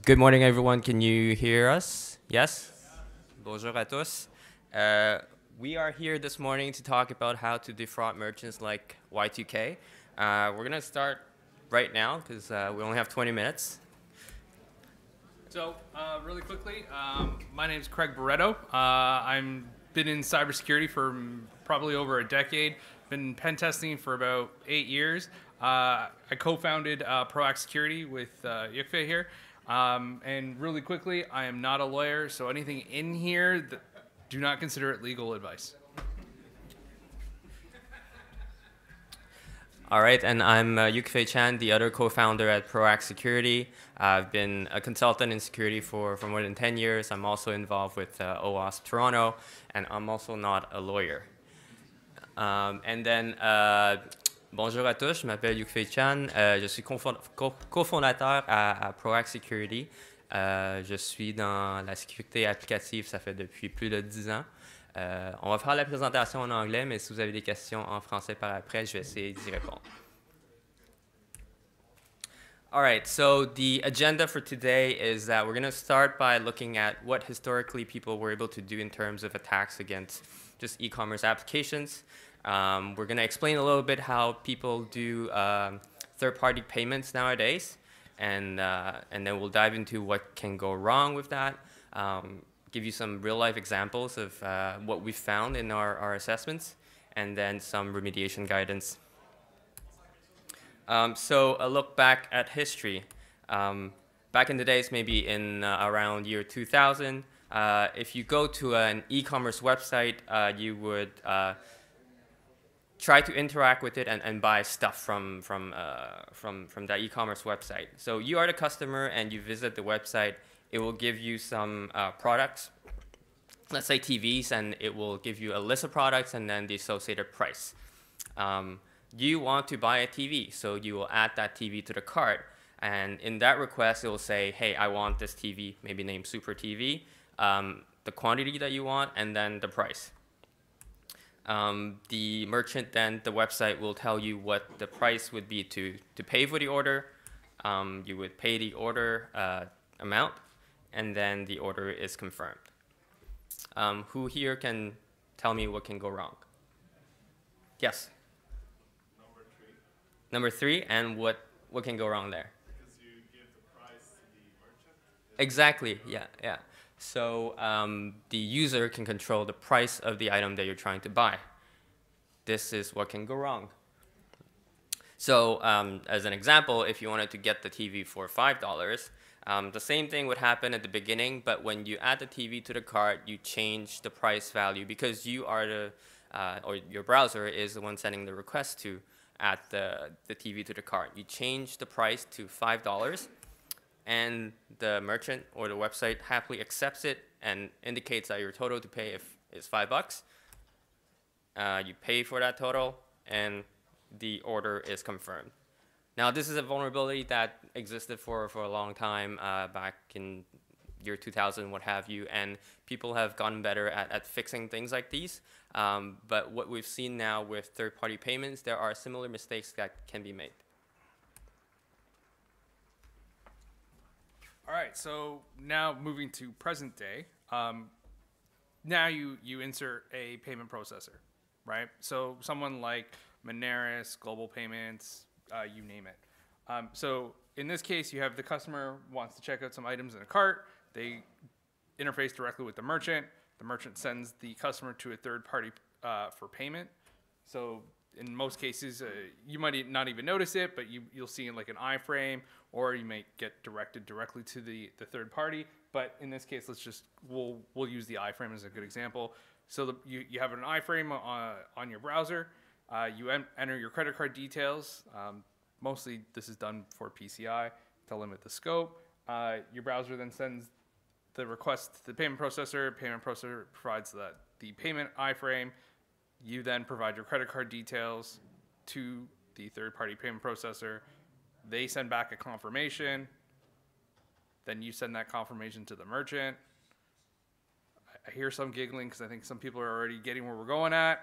Good morning, everyone. Can you hear us? Yes? Bonjour à tous. We are here this morning to talk about how to defraud merchants like Y2k. We're going to start right now because we only have 20 minutes. So, really quickly, my name is Craig Barretto. I'm been in cybersecurity for probably over a decade. Been pen testing for about 8 years. I co-founded Proact Security with Y2k here. And really quickly, I am not a lawyer, so anything in here, do not consider it legal advice. All right, and I'm Y2k Chan, the other co-founder at Proact Security. I've been a consultant in security for more than 10 years. I'm also involved with OWASP Toronto, and I'm also not a lawyer. Bonjour à tous, je m'appelle Y2k Chan, je suis cofondateur à Proact Security. Je suis dans la sécurité applicative, ça fait depuis plus de 10 ans. On va faire la présentation en anglais, mais si vous avez des questions en français par après, je vais essayer d'y répondre. All right, so the agenda for today is that we're going to start by looking at what historically people were able to do in terms of attacks against just e-commerce applications. We're going to explain a little bit how people do third-party payments nowadays, and then we'll dive into what can go wrong with that. Give you some real-life examples of what we found in our assessments, and then some remediation guidance. So a look back at history. Back in the days, maybe in around year 2000, if you go to an e-commerce website, you would try to interact with it and buy stuff from that e-commerce website. So you are the customer and you visit the website. It will give you some products, let's say TVs, and it will give you a list of products and then the associated price. You want to buy a TV, so you will add that TV to the cart. And in that request, it will say, hey, I want this TV, maybe named Super TV, the quantity that you want, and then the price. The merchant, then the website will tell you what the price would be to pay for the order. You would pay the order amount, and then the order is confirmed. Who here can tell me what can go wrong? Yes? Number three, and what can go wrong there? Because you give the price to the merchant? Exactly, yeah. So the user can control the price of the item that you're trying to buy. This is what can go wrong. So as an example, if you wanted to get the TV for $5, the same thing would happen at the beginning, but when you add the TV to the cart, you change the price value because you are or your browser is the one sending the request to add the TV to the cart. You change the price to $5, and the merchant or the website happily accepts it and indicates that your total to pay is $5. You pay for that total, and the order is confirmed. Now, this is a vulnerability that existed for a long time, back in year 2000, what have you, and people have gotten better at fixing things like these. But what we've seen now with third-party payments, there are similar mistakes that can be made. All right, so now moving to present day. Now you insert a payment processor, right? So someone like Moneris, Global Payments, you name it. So in this case, you have the customer wants to check out some items in a cart. They interface directly with the merchant. The merchant sends the customer to a third party for payment. So in most cases, you might not even notice it, but you'll see in like an iframe, or you may get directed directly to the third party. But in this case, we'll use the iframe as a good example. So you have an iframe on your browser. You enter your credit card details. Mostly this is done for PCI to limit the scope. Your browser then sends the request to the payment processor. Payment processor provides the payment iframe. You then provide your credit card details to the third-party payment processor. They send back a confirmation. Then you send that confirmation to the merchant. I hear some giggling because I think some people are already getting where we're going at.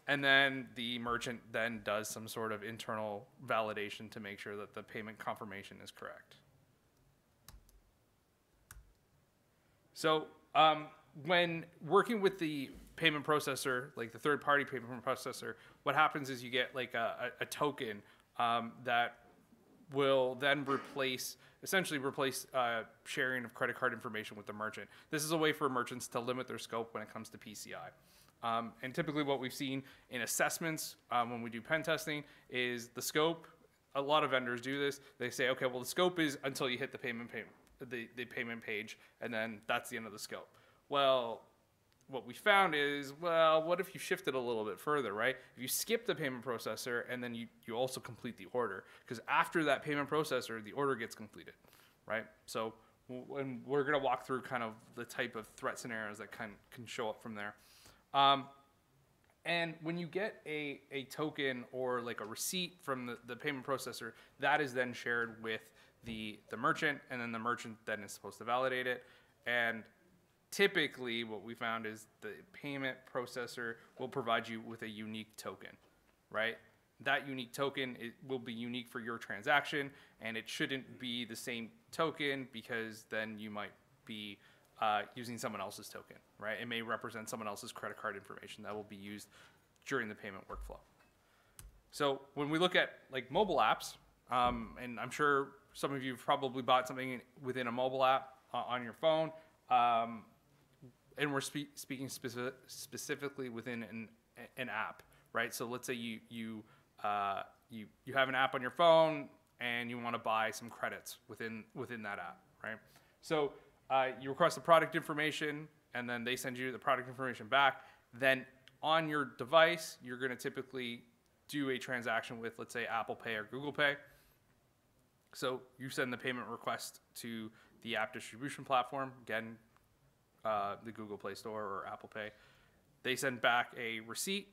And then the merchant then does some sort of internal validation to make sure that the payment confirmation is correct. So when working with the payment processor, like the third-party payment processor, what happens is you get like a token that will then essentially replace sharing of credit card information with the merchant. This is a way for merchants to limit their scope when it comes to PCI. And typically what we've seen in assessments when we do pen testing is the scope. A lot of vendors do this. They say, okay, well, the scope is until you hit the payment page, and then that's the end of the scope. Well, what we found is, well, what if you shift it a little bit further, right? If you skip the payment processor and then you also complete the order, because after that payment processor, the order gets completed, right? So when we're going to walk through kind of the type of threat scenarios that can show up from there. And when you get a token or like a receipt from the payment processor, that is then shared with the merchant, and then the merchant then is supposed to validate it. And typically what we found is the payment processor will provide you with a unique token, right? That unique token will be unique for your transaction, and it shouldn't be the same token, because then you might be using someone else's token, right? It may represent someone else's credit card information that will be used during the payment workflow. So when we look at like mobile apps, and I'm sure some of you have probably bought something within a mobile app on your phone, and we're speaking specifically within an app, right? So let's say you have an app on your phone and you want to buy some credits within that app, right? So you request the product information, and then they send you the product information back. Then on your device, you're going to typically do a transaction with, let's say, Apple Pay or Google Pay. So you send the payment request to the app distribution platform, again, the Google Play Store or Apple Pay. They send back a receipt.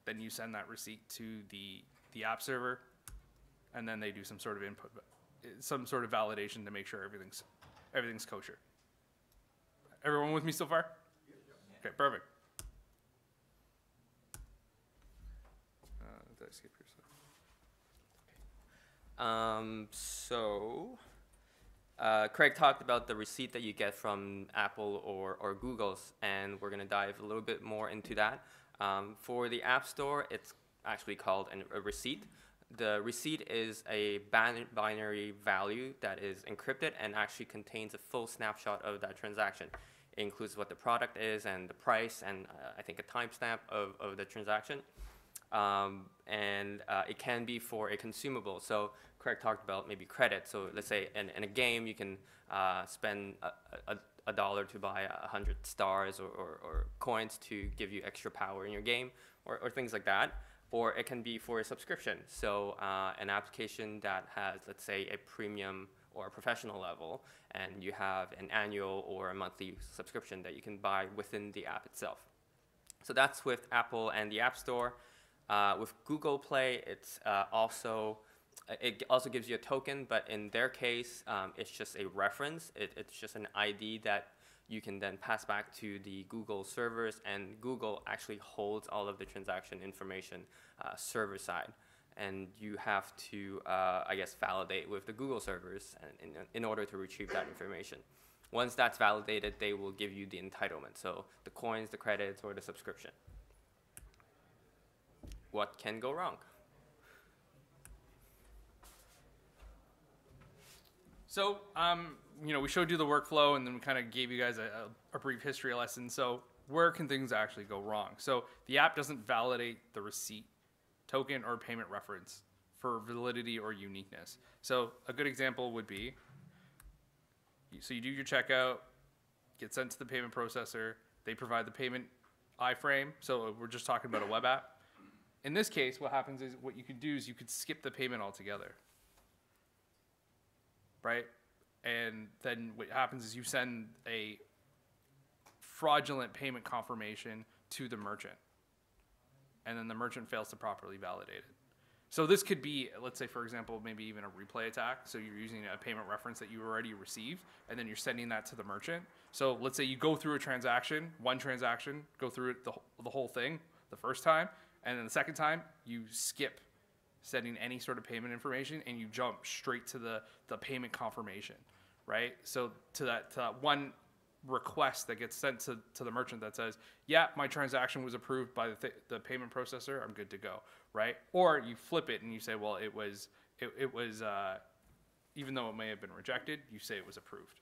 Then you send that receipt to the app server, and then they do some sort of input, some sort of validation to make sure everything's kosher. Everyone with me so far? Okay, perfect. Did I skip your slide? Craig talked about the receipt that you get from Apple or Google's, and we're going to dive a little bit more into that. For the App Store, it's actually called a receipt. The receipt is a binary value that is encrypted and actually contains a full snapshot of that transaction. It includes what the product is and the price, and I think a timestamp of the transaction. It can be for a consumable. So Craig talked about maybe credit. So let's say in a game you can spend a dollar to buy 100 stars or coins to give you extra power in your game, or things like that. Or it can be for a subscription. So an application that has, let's say, a premium or a professional level, and you have an annual or a monthly subscription that you can buy within the app itself. So that's with Apple and the App Store. With Google Play, it also gives you a token, but in their case, it's just a reference. It's just an ID that you can then pass back to the Google servers, and Google actually holds all of the transaction information server side. And you have to, I guess, validate with the Google servers in order to retrieve that information. Once that's validated, they will give you the entitlement, so the coins, the credits, or the subscription. What can go wrong? So, we showed you the workflow, and then we kind of gave you guys a brief history lesson. So where can things actually go wrong? So the app doesn't validate the receipt, token, or payment reference for validity or uniqueness. So a good example would be, so you do your checkout, get sent to the payment processor, they provide the payment iframe. So we're just talking about a web app. In this case, what happens is what you could do is you could skip the payment altogether, right? And then what happens is you send a fraudulent payment confirmation to the merchant, and then the merchant fails to properly validate it. So this could be, let's say, for example, maybe even a replay attack. So you're using a payment reference that you already received, and then you're sending that to the merchant. So let's say you go through a transaction, one transaction, go through it the whole thing the first time, and then the second time you skip sending any sort of payment information, and you jump straight to the payment confirmation, right? So to that one request that gets sent to the merchant that says, yeah, my transaction was approved by the payment processor, I'm good to go, right? Or you flip it and you say, well, it was even though it may have been rejected, you say it was approved,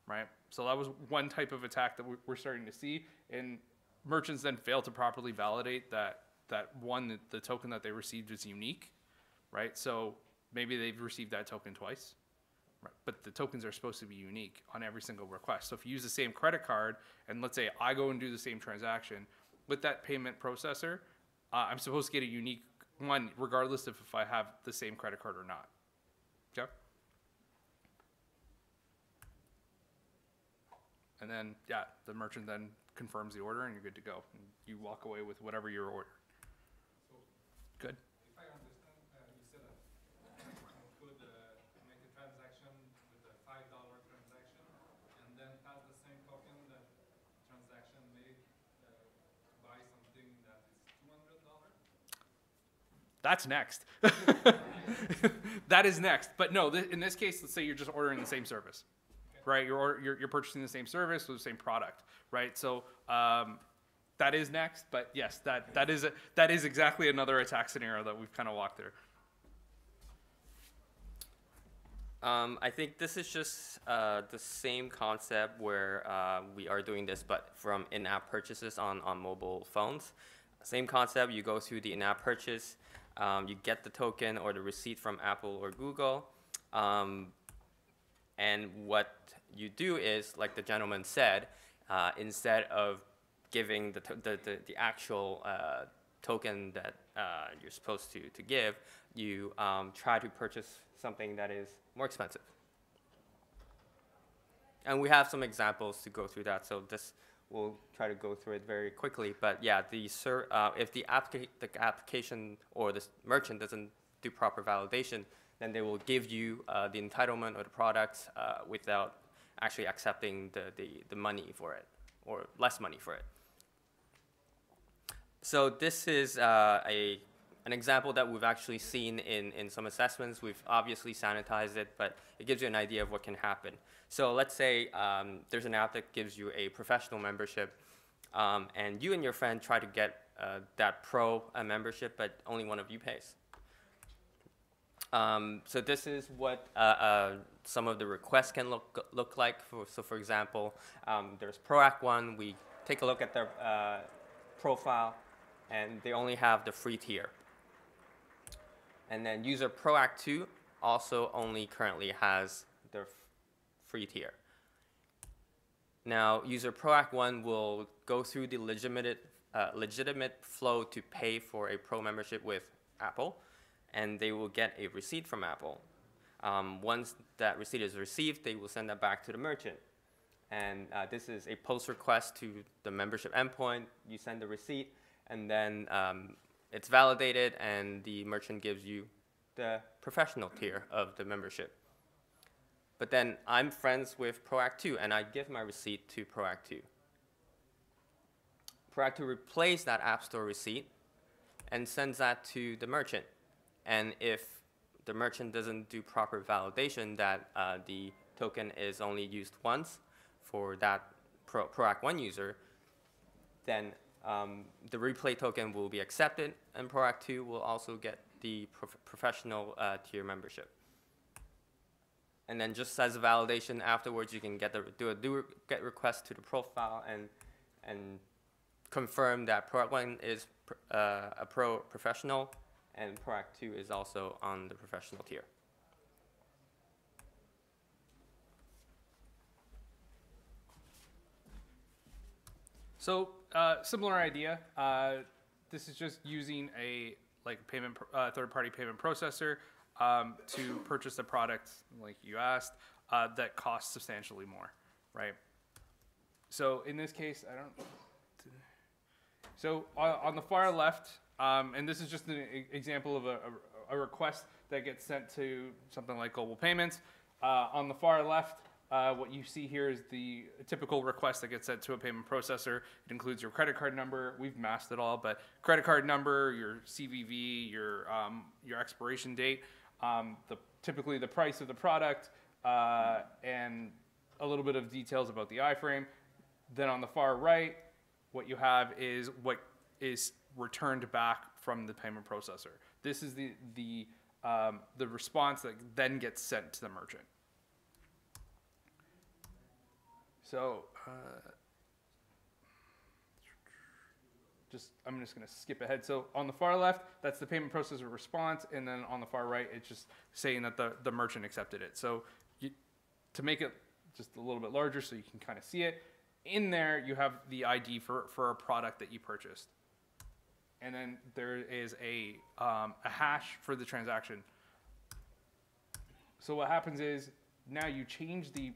right? So that was one type of attack that we're starting to see, and merchants then fail to properly validate that the token that they received is unique, right? So maybe they've received that token twice, right? But the tokens are supposed to be unique on every single request. So if you use the same credit card, and let's say I go and do the same transaction with that payment processor, I'm supposed to get a unique one regardless of if I have the same credit card or not. Okay? And then, yeah, the merchant then confirms the order and you're good to go. And you walk away with whatever your order. Good. If I understand, you said that you could make a transaction with a $5 transaction and then pass the same token that transaction made buy something that is $200? That's next. That is next. But no, in this case, let's say you're just ordering the same service, right? You're purchasing the same service or the same product, right? So that is next. But yes, that is exactly another attack scenario that we've kind of walked through. I think this is just the same concept where we are doing this, but from in-app purchases on mobile phones. Same concept, you go through the in-app purchase, you get the token or the receipt from Apple or Google, and what you do is, like the gentleman said, instead of giving the actual token that you're supposed to give, you try to purchase something that is more expensive. And we have some examples to go through that, so this we'll try to go through it very quickly. But yeah, if the application or the merchant doesn't do proper validation, then they will give you the entitlement or the products without actually accepting the money for it, or less money for it. So this is an example that we've actually seen in some assessments. We've obviously sanitized it, but it gives you an idea of what can happen. So let's say there's an app that gives you a professional membership, and you and your friend try to get that pro membership, but only one of you pays. So this is what some of the requests can look like. So for example, there's ProAct 1. We take a look at their profile, and they only have the free tier. And then user ProAct 2 also only currently has their free tier. Now, user ProAct 1 will go through the legitimate flow to pay for a pro membership with Apple, and they will get a receipt from Apple. Once that receipt is received, they will send that back to the merchant. And this is a post request to the membership endpoint. You send the receipt, and then it's validated, and the merchant gives you the professional tier of the membership. But then I'm friends with ProAct 2, and I give my receipt to ProAct 2. ProAct 2 replaces that App Store receipt and sends that to the merchant. And if the merchant doesn't do proper validation that the token is only used once for that ProAct 1 user, then the replay token will be accepted, and ProAct 2 will also get the professional tier membership. And then just as a validation afterwards, you can do a get request to the profile and confirm that ProAct 1 is a professional, and ProAct 2 is also on the professional tier. So similar idea. This is just using a third-party payment processor to purchase a product, like you asked, that costs substantially more, right? So in this case, So on the far left, and this is just an example of a request that gets sent to something like Global Payments. On the far left, what you see here is the typical request that gets sent to a payment processor. It includes your credit card number. We've masked it all, but credit card number, your CVV, your expiration date, typically the price of the product, and a little bit of details about the iframe. Then on the far right, what you have is what is returned back from the payment processor. This is the response that then gets sent to the merchant. So I'm just going to skip ahead. So on the far left, that's the payment processor response, and then on the far right, it's just saying that the merchant accepted it. So to make it just a little bit larger so you can kind of see it, in there you have the ID for a product that you purchased. And then there is a hash for the transaction. So what happens is now you change the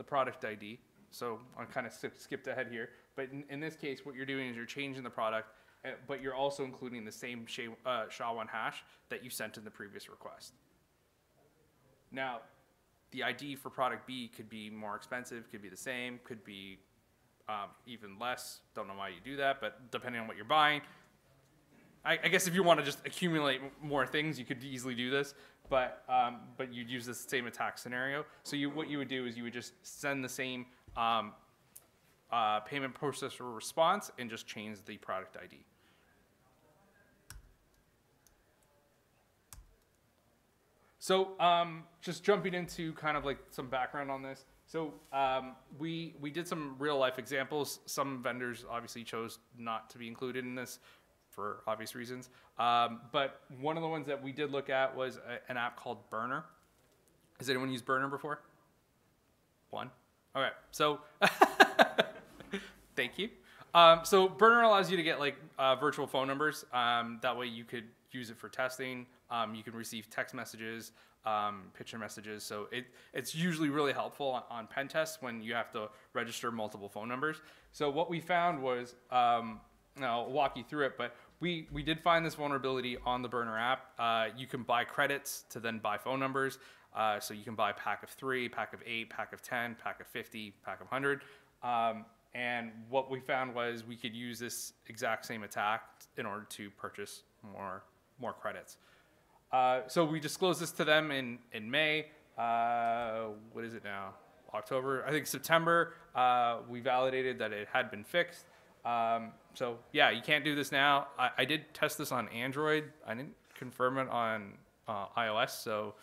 product ID. So I kind of skipped ahead here. But in this case, what you're doing is you're changing the product, but you're also including the same SHA-1 hash that you sent in the previous request. Now, the ID for product B could be more expensive, could be the same, could be even less. Don't know why you do that, but depending on what you're buying. I guess if you want to just accumulate more things, you could easily do this, but you'd use the same attack scenario. So what you would do is you would just send the same payment processor response and just change the product ID. So just jumping into kind of like some background on this. So we did some real life examples. Some vendors obviously chose not to be included in this for obvious reasons. But one of the ones that we did look at was an app called Burner. Has anyone used Burner before? One? Okay, so thank you. So Burner allows you to get like virtual phone numbers. That way you could use it for testing. You can receive text messages, picture messages. So it's usually really helpful on pen tests when you have to register multiple phone numbers. So what we found was, I'll walk you through it, but we did find this vulnerability on the Burner app. You can buy credits to then buy phone numbers. So you can buy a pack of 3, pack of 8, pack of 10, pack of 50, pack of 100. And what we found was we could use this exact same attack in order to purchase more credits. So we disclosed this to them in May. What is it now? October? I think September. We validated that it had been fixed. So yeah, you can't do this now. I did test this on Android. I didn't confirm it on iOS. So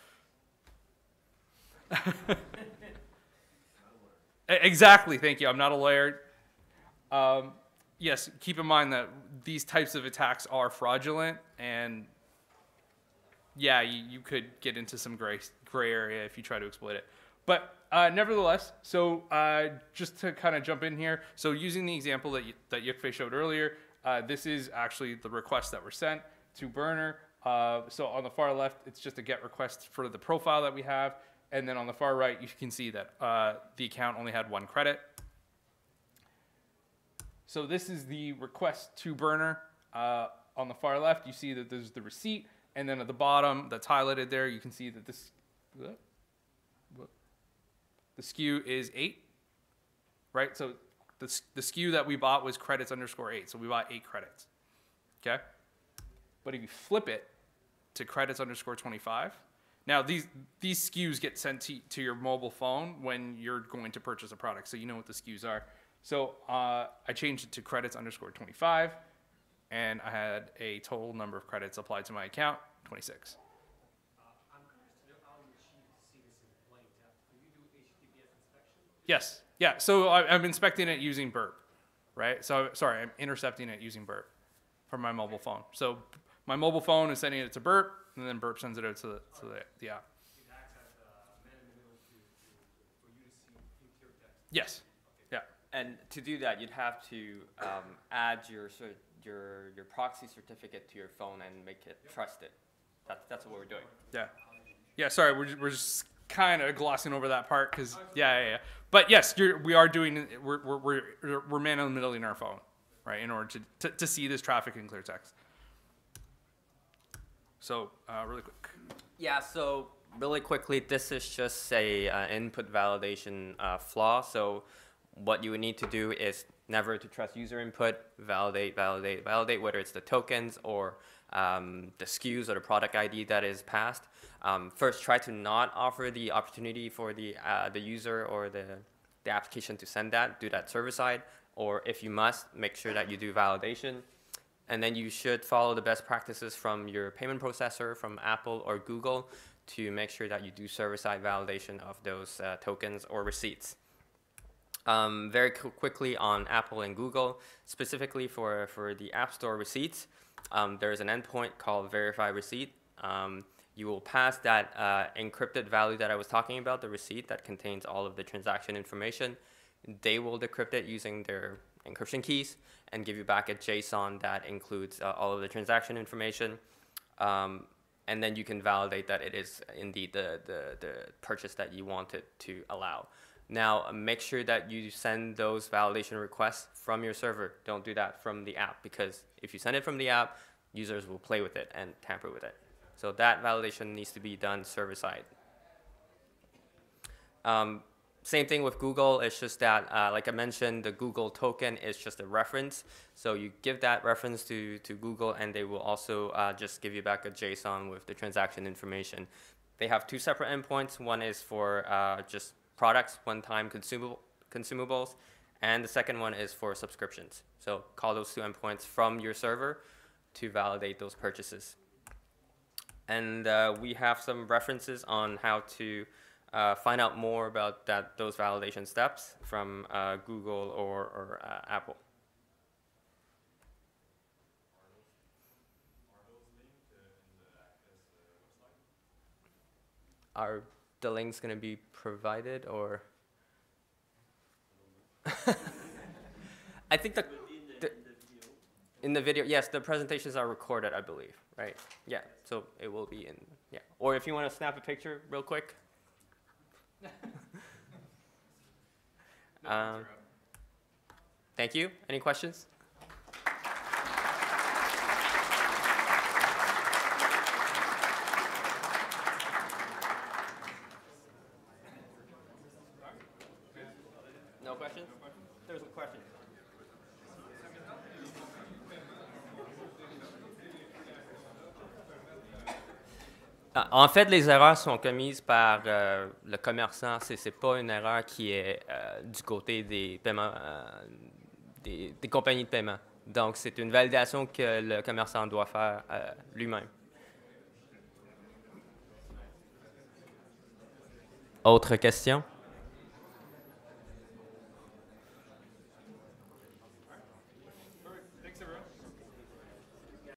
exactly. Thank you. I'm not a lawyer. Yes, keep in mind that these types of attacks are fraudulent, and yeah, you could get into some gray area if you try to exploit it. But nevertheless, so just to kind of jump in here, so using the example that Y2k showed earlier, this is actually the requests that were sent to Burner. So on the far left, it's just a GET request for the profile that we have. And then on the far right, you can see that the account only had 1 credit. So this is the request to Burner. On the far left, you see that there's the receipt. And then at the bottom, that's highlighted there, you can see that the SKU is 8, right? So the SKU that we bought was credits _8. So we bought 8 credits, okay? But if you flip it to credits _25, now these SKUs get sent to your mobile phone when you're going to purchase a product, so you know what the SKUs are. So I changed it to credits _25, and I had a total number of credits applied to my account, 26. I'm curious to know how you achieve to see this in plain text. Do you do HTTPS inspection? Yes. Yeah. So I'm inspecting it using Burp, right? So sorry, I'm intercepting it using Burp from my mobile phone. So my mobile phone is sending it to Burp, and then Burp sends it out to the app. It acts as a man in the middle for you to see in clear text. Yes. Yeah. And to do that, you'd have to add your proxy certificate to your phone and make it trusted. That's what we're doing. Yeah. Yeah. Sorry, we're just kind of glossing over that part because yeah. But yes, we're man in the middle in our phone, right? In order to see this traffic in clear text. So really quick. Yeah. So really quickly, this is just a input validation flaw. So what you would need to do is never to trust user input, validate, validate, validate, whether it's the tokens or the SKUs or the product ID that is passed. First, try to not offer the opportunity for the user or the application to send that, do that server side, or if you must, make sure that you do validation. And then you should follow the best practices from your payment processor, from Apple or Google, to make sure that you do server-side validation of those tokens or receipts. Very quickly on Apple and Google, specifically for the App Store receipts, there's an endpoint called Verify Receipt. You will pass that encrypted value that I was talking about, the receipt that contains all of the transaction information. They will decrypt it using their encryption keys and give you back a JSON that includes all of the transaction information. And then you can validate that it is indeed the purchase that you wanted to allow. Now, make sure that you send those validation requests from your server. Don't do that from the app, because if you send it from the app, users will play with it and tamper with it. So that validation needs to be done server-side. Same thing with Google. It's just that, like I mentioned, the Google token is just a reference. So you give that reference to Google, and they will also just give you back a JSON with the transaction information. They have two separate endpoints. One is for just products, one-time consumables, and the second one is for subscriptions. So call those two endpoints from your server to validate those purchases. And we have some references on how to find out more about those validation steps from Google or Apple. Are the links going to be provided, or? I think in the video, yes, the presentations are recorded, I believe, right? Yeah, so it will be in, yeah. Or if you want to snap a picture real quick. Thank you. Any questions? No questions? There's a question. En fait, les erreurs sont commises par le commerçant. C'est pas une erreur qui est du côté des paiements, des compagnies de paiement. Donc, c'est une validation que le commerçant doit faire lui-même. Autre question?